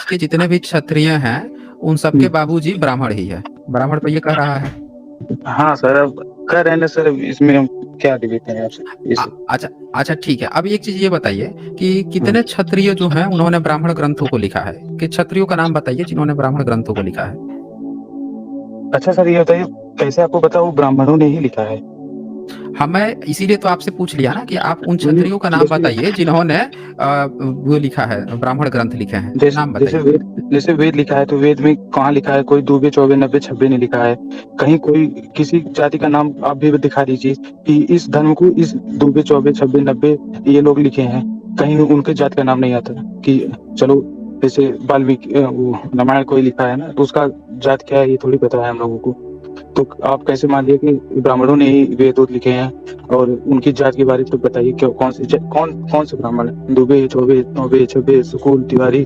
के जितने भी क्षत्रिय हैं उन सबके बाबूजी ब्राह्मण ही है। ब्राह्मण तो ये कह रहा है। हाँ सर, अब कह रहे हैं ना सर, इसमें हम क्या डिबेट करें आपसे इसे। अच्छा अच्छा ठीक है। अब एक चीज ये बताइए कि कितने क्षत्रिय जो हैं उन्होंने ब्राह्मण ग्रंथों को लिखा है, कि क्षत्रियों का नाम बताइए जिन्होंने ब्राह्मण ग्रंथों को लिखा है। अच्छा सर, ये बताइए कैसे आपको पता वो ब्राह्मणों ने ही लिखा है? हाँ, मैं इसीलिए तो आपसे पूछ लिया ना कि आप उन क्षत्रियों का नाम बताइए जिन्होंने वो लिखा है, ब्राह्मण ग्रंथ लिखे हैं, नाम बताइए। जैसे वेद लिखा है तो वेद में कहाँ लिखा है? कोई 2 24 90 26 नहीं लिखा है कहीं। कोई किसी जाति का नाम आप भी दिखा दीजिए कि इस धर्म को इस 2 24 26 90 ये लोग लिखे हैं, कहीं उनके जाति का नाम नहीं आता कि चलो जैसे वाल्मीकि वो रामायण कोई लिखा है ना तो उसका जात क्या है ये थोड़ी पता है हम लोगों को। तो आप कैसे मान लिए कि ब्राह्मणों ने ही वेद लिखे हैं? और उनकी जात के बारे में तो बताइए, क्यों कौन से ब्राह्मण? दुबे, चौबे, नौबे, छबे, सुकुल, तिवारी,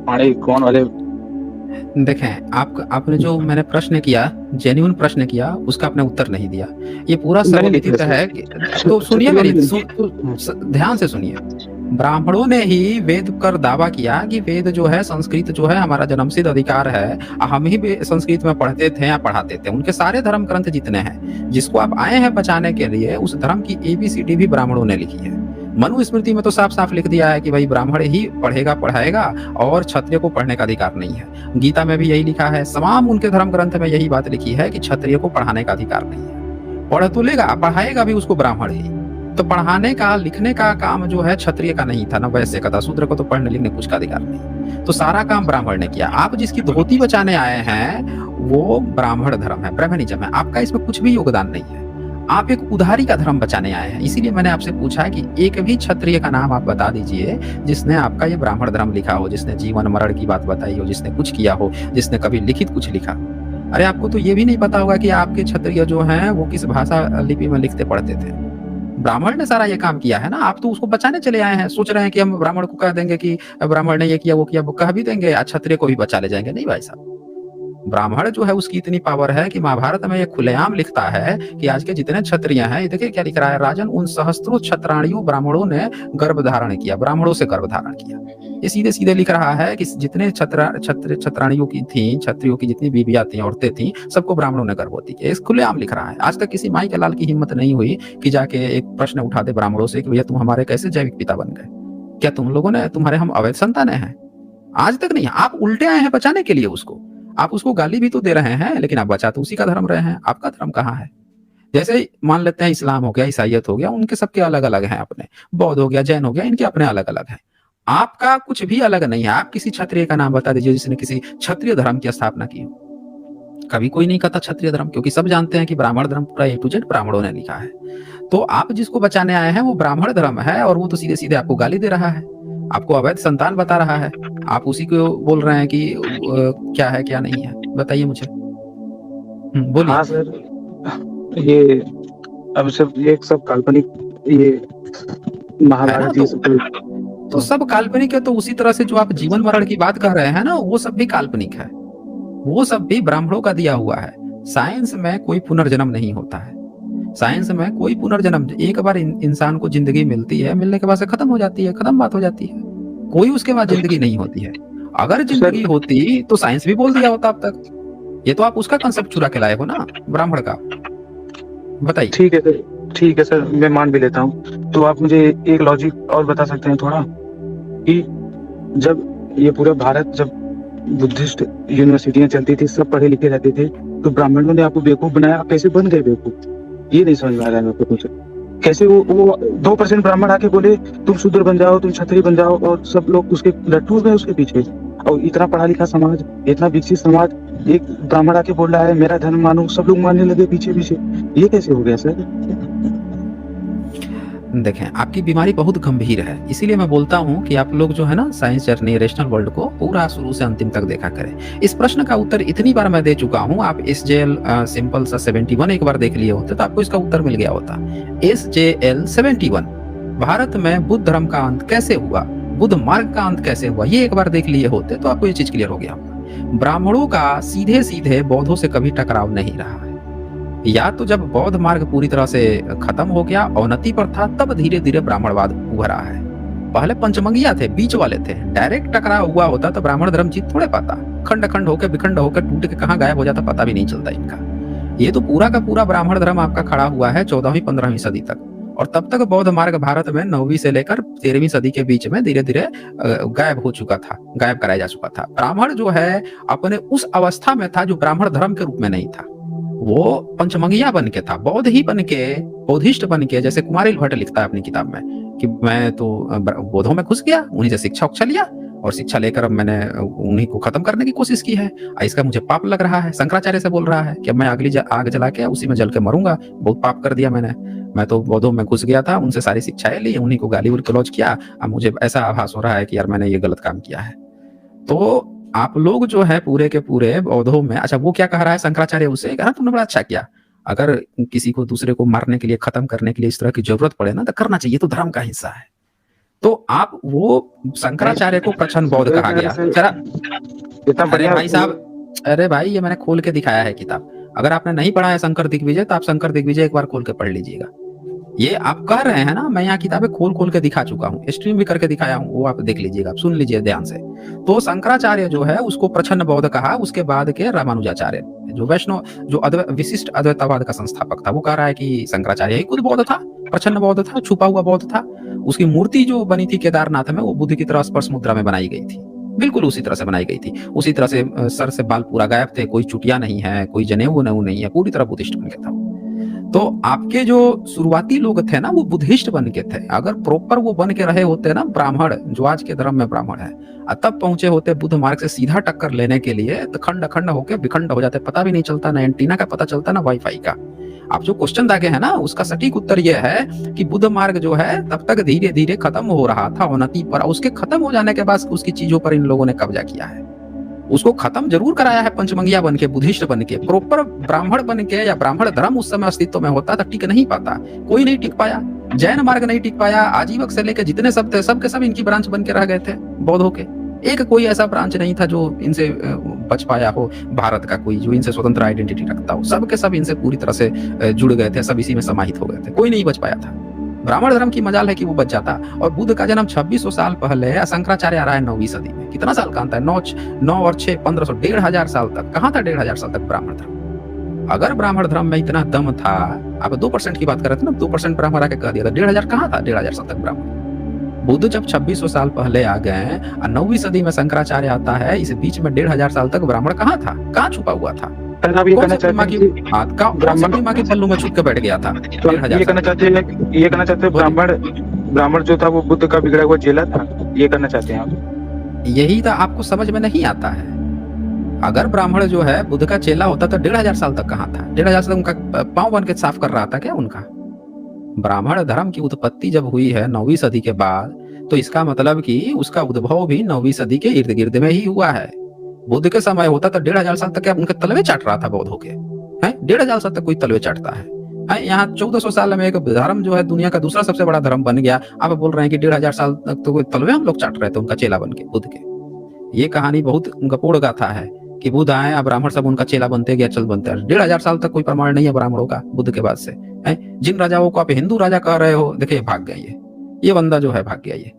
पाणे, कौन वाले? देखें, आपने जो मैंने प्रश्न किया, जेन्युइन प्रश्न किया, उसका आपने उत्तर नहीं दिया। ये पूरा सर्वविदित है कि, तो सुनिए मेरी, ध्यान से सुनिए। ब्राह्मणों ने ही वेद कर दावा किया कि वेद जो है, संस्कृत जो है हमारा जन्मसिद्ध अधिकार है, हम ही संस्कृत में पढ़ते थे या पढ़ाते थे। उनके सारे धर्म ग्रंथ जितने हैं, जिसको आप आए हैं बचाने के लिए, उस धर्म की ABCD भी ब्राह्मणों ने लिखी है। मनुस्मृति में तो साफ साफ लिख दिया है कि भाई ब्राह्मण ही पढ़ेगा पढ़ाएगा और क्षत्रिय को पढ़ने का अधिकार नहीं है। गीता में भी यही लिखा है, तमाम उनके धर्म ग्रंथ में यही बात लिखी है कि क्षत्रिय को पढ़ाने का अधिकार नहीं है। पढ़ तो लेगा, पढ़ाएगा भी उसको ब्राह्मण ही। तो पढ़ाने का लिखने का काम जो है क्षत्रिय का नहीं था, ना वैश्य का था। शूद्र को तो पढ़ने लिखने कुछ का अधिकार नहीं। तो सारा काम ब्राह्मण ने किया। आप जिसकी धोती बचाने आए हैं वो ब्राह्मण धर्म है, ब्राह्मणिज्म है। आपका इसमें कुछ भी योगदान नहीं है। आप एक उधारी का धर्म बचाने आए हैं। इसीलिए मैंने आपसे पूछा कि एक भी क्षत्रिय का नाम आप बता दीजिए जिसने आपका ये ब्राह्मण धर्म लिखा हो, जिसने जीवन मरण की बात बताई हो, जिसने कुछ किया हो, जिसने कभी लिखित कुछ लिखा। अरे आपको तो ये भी नहीं पता होगा कि आपके क्षत्रिय जो हैं वो किस भाषा लिपि में लिखते पढ़ते थे। ब्राह्मण ने सारा ये काम किया है ना। आप तो उसको बचाने चले आए हैं, सोच रहे हैं कि हम ब्राह्मण को कह देंगे कि ब्राह्मण ने ये किया वो किया, वो कह भी देंगे, क्षत्रिय को भी बचा ले जाएंगे। नहीं भाई साहब, ब्राह्मण जो है उसकी इतनी पावर है कि महाभारत में ये खुलेआम लिखता है कि आज के जितने क्षत्रिय हैं, ये देखिए क्या लिख रहा है, राजन उन सहस्त्रों क्षत्राणियों ब्राह्मणों ने गर्भ धारण किया, ब्राह्मणों से गर्भ धारण किया। ये सीधे सीधे लिख रहा है कि जितने क्षत्राणियों की थी, क्षत्रियों की जितनी बीबियां थी, औरतें थी, सबको ब्राह्मणों ने गर्भवती किया। खुलेआम लिख रहा है। आज तक किसी माई के लाल की हिम्मत नहीं हुई कि जाके एक प्रश्न उठा दे ब्राह्मणों से कि भैया तुम हमारे कैसे जैविक पिता बन गए? क्या तुम लोगों ने, तुम्हारे हम अवैध संतानें हैं? आज तक नहीं। आप उल्टे आए हैं बचाने के लिए उसको। आप उसको गाली भी तो दे रहे हैं, लेकिन आप बचा तो उसी का धर्म रहे हैं। आपका धर्म कहाँ है? जैसे मान लेते हैं इस्लाम हो गया, ईसाइयत हो गया, उनके सबके अलग अलग हैं अपने। बौद्ध हो गया, जैन हो गया, इनके अपने अलग अलग हैं। आपका कुछ भी अलग नहीं है। आप किसी क्षत्रिय का नाम बता दीजिए जिसने किसी क्षत्रिय धर्म की स्थापना की हो। कभी कोई नहीं कहता क्षत्रिय धर्म, क्योंकि सब जानते हैं कि ब्राह्मण धर्म पूरा A to Z ब्राह्मणों ने लिखा है। तो आप जिसको बचाने आए हैं वो ब्राह्मण धर्म है, और वो तो सीधे सीधे आपको गाली दे रहा है, आपको अवैध संतान बता रहा है। आप उसी को बोल रहे हैं कि क्या है क्या नहीं है, बताइए मुझे। बोलिए। हाँ सर, ये अब सब ये सब काल्पनिक, ये महाभारत ये सब तो सब काल्पनिक है। तो उसी तरह से जो आप जीवन मरण की बात कर रहे हैं ना, वो सब भी काल्पनिक है। वो सब भी ब्राह्मणों का दिया हुआ है। साइंस में कोई पुनर्जन्म नहीं होता है। साइंस में कोई पुनर्जन्म, एक बार इंसान को जिंदगी मिलती है, मिलने के बाद से खत्म हो जाती है, खत्म बात हो जाती है। कोई उसके बाद जिंदगी नहीं होती है। अगर जिंदगी होती तो साइंस भी बोल दिया होता अब तक। ये तो आप उसका कंसेप्ट चुरा के लाए हो ना, ब्राह्मण का। बताइए। ठीक है सर, मैं मान भी लेता हूँ। तो आप मुझे एक लॉजिक और बता सकते हैं थोड़ा, कि जब ये पूरा भारत, जब बुद्धिस्ट यूनिवर्सिटियां चलती थी, सब पढ़े लिखे रहते थे, तो ब्राह्मणों ने आपको बेवकूफ बनाया, कैसे बन गए बेवकूफ? ये नहीं समझ में आ रहा है मेरे को कुछ। कैसे वो 2% ब्राह्मण आके बोले तुम शूद्र बन जाओ, तुम क्षत्रिय बन जाओ, और सब लोग उसके लट्टू गए उसके पीछे। और इतना पढ़ा लिखा समाज, इतना विकसित समाज, एक ब्राह्मण आके बोल रहा है मेरा धर्म मानो, सब लोग मानने लगे पीछे पीछे। ये कैसे हो गया सर? देखें, आपकी बीमारी बहुत गंभीर है। इसीलिए मैं बोलता हूं कि आप लोग जो है ना, साइंस जर्नी रेशनल वर्ल्ड को पूरा शुरू से अंतिम तक देखा करें। इस प्रश्न का उत्तर इतनी बार मैं दे चुका हूं। आप SJL सिंपल सा 71 एक बार देख लिए होते तो आपको इसका उत्तर मिल गया होता। SJL 71, भारत में बुद्ध धर्म का अंत कैसे हुआ, बुद्ध मार्ग का अंत कैसे हुआ, ये एक बार देख लिए होते तो आपको ये चीज क्लियर हो गया होता। ब्राह्मणों का सीधे सीधे बौद्धों से कभी टकराव नहीं रहा है। या तो जब बौद्ध मार्ग पूरी तरह से खत्म हो गया, अवनति पर था, तब धीरे धीरे ब्राह्मणवाद उभरा है। पहले पंचमंगिया थे, बीच वाले थे। डायरेक्ट टकराव हुआ होता तो ब्राह्मण धर्म जीत थोड़े पाता। खंड खंड होकर विखंड होकर टूट के कहाँ गायब हो जाता पता भी नहीं चलता इनका। ये तो पूरा का पूरा ब्राह्मण धर्म आपका खड़ा हुआ है 14वीं-15वीं सदी तक, और तब तक बौद्ध मार्ग भारत में 9वीं से लेकर 13वीं सदी के बीच में धीरे धीरे गायब हो चुका था, गायब कराया जा चुका था। ब्राह्मण जो है अपने उस अवस्था में था जो ब्राह्मण धर्म के रूप में नहीं था, वो पंचमंगिया बन के था, बौद्ध ही बन के, बौद्धिस्ट बन के। जैसे कुमारिल भट्ट लिखता है अपनी किताब में कि मैं तो बौद्धों में घुस गया, उन्हीं से शिक्षा उक्षा लिया, और शिक्षा लेकर अब मैंने उन्हीं को खत्म करने की कोशिश की है, इसका मुझे पाप लग रहा है। शंकराचार्य से बोल रहा है कि मैं अगली आग जला के उसी में जल के मरूंगा, बहुत पाप कर दिया मैंने, मैं तो बौद्धों में घुस गया था, उनसे सारी शिक्षाएं ली, उन्हीं को गाली गलौज किया, अब मुझे ऐसा आभास हो रहा है कि यार मैंने ये गलत काम किया है। तो आप लोग जो है पूरे के पूरे बौद्धों में, अच्छा वो क्या कह रहा है शंकराचार्य उसे, कहा तुमने बड़ा अच्छा किया, अगर किसी को दूसरे को मारने के लिए, खत्म करने के लिए इस तरह की जरूरत पड़े ना तो करना चाहिए, तो धर्म का हिस्सा है। तो आप वो शंकराचार्य को प्रछन्न बौद्ध कहा गया। जरा अरे भाई साहब, अरे भाई ये मैंने खोल के दिखाया है किताब, अगर आपने नहीं पढ़ा है शंकर दिग्विजय तो आप शंकर दिग्विजय एक बार खोल के पढ़ लीजिएगा। ये आप कह रहे हैं ना, मैं यहाँ किताबें खोल खोल के दिखा चुका हूँ, स्ट्रीम भी करके दिखाया हूँ, वो आप देख लीजिएगा, आप सुन लीजिए ध्यान से। तो शंकराचार्य जो है उसको प्रछन्न बौद्ध कहा, उसके बाद के रामानुजाचार्य जो वैष्णव, जो विशिष्ट अद्वैतवाद का संस्थापक था, वो कह रहा है कि शंकराचार्य ही खुद बौद्ध था, प्रछन्न बौद्ध था, छुपा हुआ बौद्ध था। उसकी मूर्ति जो बनी थी केदारनाथ में, वो बुद्ध की तरह स्पर्श मुद्रा में बनाई गई थी, बिल्कुल उसी तरह से बनाई गई थी, उसी तरह से सर से बाल पूरा गायब थे, कोई चुटिया नहीं है, कोई जनेऊ नहीं है, पूरी तरह बुद्धिस्ट बन के था। तो आपके जो शुरुआती लोग थे ना, वो बुद्धिस्ट बन के थे। अगर प्रॉपर वो बन के रहे होते ना ब्राह्मण, जो आज के धर्म में ब्राह्मण है, तब पहुंचे होते बुद्ध मार्ग से सीधा टक्कर लेने के लिए, तो खंड खंड होके विखंड हो जाते, पता भी नहीं चलता, ना एंटीना का पता चलता, ना वाईफाई का। आप जो क्वेश्चन दागे है ना, उसका सटीक उत्तर यह है कि बुद्ध मार्ग जो है तब तक धीरे धीरे खत्म हो रहा था अवनति पर, उसके खत्म हो जाने के बाद उसकी चीजों पर इन लोगों ने कब्जा किया है। उसको खत्म जरूर कराया है पंचमंगिया बन के, बुद्धिस्ट बन के। प्रॉपर ब्राह्मण बन के या ब्राह्मण धर्म उस समय अस्तित्व में होता था, टिक नहीं पाता, कोई नहीं टिक पाया, जैन मार्ग नहीं टिक पाया, आजीवक से लेकर जितने सब थे, सबके सब इनकी ब्रांच बन के रह गए थे बौद्धों के। एक कोई ऐसा ब्रांच नहीं था जो इनसे बच पाया हो, भारत का कोई जो इनसे स्वतंत्र आइडेंटिटी रखता हो, सबके सब इनसे पूरी तरह से जुड़ गए थे, सब इसी में समाहित हो गए थे, कोई नहीं बच पाया था। ब्राह्मण धर्म की मजाल है कि वो बच जाता। और बुद्ध का जन्म 2600 साल पहले, शंकराचार्य आ रहा है 9वीं सदी में। कितना साल का अंतर है, 9 और 6 1500, 1500 साल तक। कहाँ था 1500 साल तक ब्राह्मण धर्म? अगर ब्राह्मण धर्म में इतना दम था, आप 2% की बात कर रहे थे ना, 2% ब्राह्मण आके कह दिया था, 1500 कहाँ था 1500 साल तक ब्राह्मण? बुद्ध जब 2600 साल पहले आ गए, 9वीं सदी में शंकराचार्य आता है, इस बीच में 1500 साल तक ब्राह्मण कहाँ था, कहाँ छुपा हुआ था? आप ये कहना चाहते हैं कि ब्राह्मण के पल्लू में छुप के बैठ गया था। ये कहना चाहते हैं ब्राह्मण जो था वो बुद्ध का बिगड़ा हुआ चेला था, ये करना चाहते हैं आप? यही तो आपको समझ में नहीं आता है। अगर ब्राह्मण जो है बुद्ध का चेला होता तो 1500 साल तक कहाँ था? 1500 साल तक उनका पांव बन के साफ कर रहा था क्या उनका? ब्राह्मण धर्म की उत्पत्ति जब हुई है 9वीं सदी के बाद, तो इसका मतलब कि उसका उद्भव भी 9वीं सदी के इर्द गिर्द में ही हुआ है। बुद्ध के समय होता तो 1500 साल तक क्या उनके तलवे चाट रहा था बौद्धों के? हैं 1500 साल तक कोई तलवे चाटता है? यहाँ 1400 साल में एक धर्म जो है दुनिया का दूसरा सबसे बड़ा धर्म बन गया, आप बोल रहे हैं कि 1500 साल तक तो कोई तलवे हम लोग चाट रहे थे उनका चेला बन के बुद्ध के। ये कहानी बहुत गपोड़ गाथा है कि बुद्ध आए, अब ब्राह्मण सब उनका चेला बनते गया, चल बनते। 1500 साल तक कोई प्रमाण नहीं है ब्राह्मणों का बुद्ध के बाद से। जिन राजाओं को आप हिंदू राजा कह रहे हो, देखिए भाग गए, ये बंदा जो है भाग गया। ये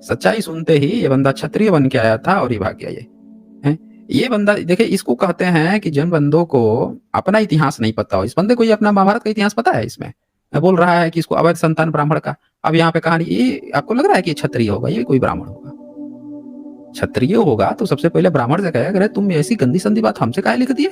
सच्चाई सुनते ही ये बंदा क्षत्रिय बन के आया था और ये भाग गया। ये बंदा देखिए, इसको कहते हैं कि जिन बंदों को अपना इतिहास नहीं पता हो, इस बंदे को ये अपना महाभारत का इतिहास पता है। इसमें बोल रहा है कि इसको अवैध संतान ब्राह्मण का। अब यहाँ पे कहानी, ये आपको लग रहा है कि क्षत्रिय होगा, ये कोई ब्राह्मण होगा? क्षत्रिय होगा तो सबसे पहले ब्राह्मण से कहेगा, अरे तुम ऐसी गंदी संदी बात हमसे काहे लिख दिए?